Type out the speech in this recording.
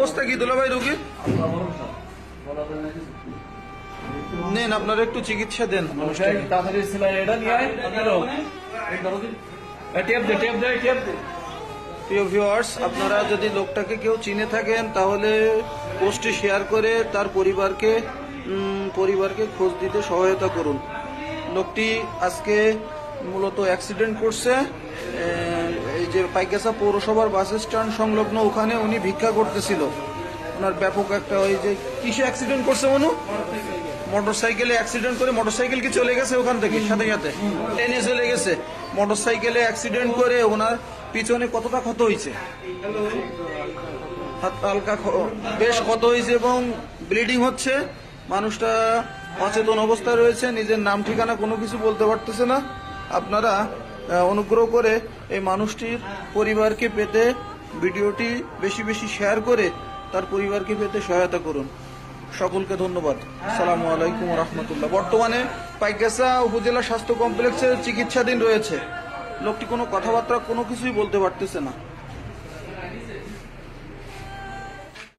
অবস্থা কি দুলাভাই রোগী? নেন, আপনারা একটু চিকিৎসা দেন। প্রিয় ভিউয়ার্স, আপনারা যদি লোকটাকে কেউ চিনে থাকেন তাহলে পোস্টটি শেয়ার করে তার পরিবারকে খোঁজ দিতে সহায়তা করুন। লোকটি আজকে মূলত অ্যাক্সিডেন্ট করছে, এই যে পাইকগাছা পৌরসভার বাস স্ট্যান্ড সংলগ্ন ওখানে উনি ভিক্ষা করতেছিল। ওনার ব্যাপক একটা ওই যে কিসে অ্যাক্সিডেন্ট করছে মনু? মোটরসাইকেলে অ্যাক্সিডেন্ট করে মোটরসাইকেল কি চলে গেছে ওখান থেকে সাথে সাথে টেনে চলে গেছে। মোটরসাইকেলে অ্যাক্সিডেন্ট করে ওনার পিছনে কতটা ক্ষত হয়েছে? হালকা বেশ ক্ষত হয়েছে এবং ব্লিডিং হচ্ছে। মানুষটা অচেতন অবস্থায় রয়েছে, নিজের নাম ঠিকানা কোনো কিছু বলতে পারতেছে না। আপনারা অনুগ্রহ করে এই মানুষটির পরিবারকে পেতে ভিডিওটি বেশি বেশি শেয়ার করে তার পরিবারকে পেতে সহায়তা করুন। সকলকে ধন্যবাদ। আসসালামু আলাইকুম রহমতুল্লাহ। বর্তমানে পাইকগাছা উপজেলা স্বাস্থ্য কমপ্লেক্সে চিকিৎসাধীন রয়েছে। লোকটি কোনো কথাবার্তা কোনো কিছুই বলতে পারতেছে না।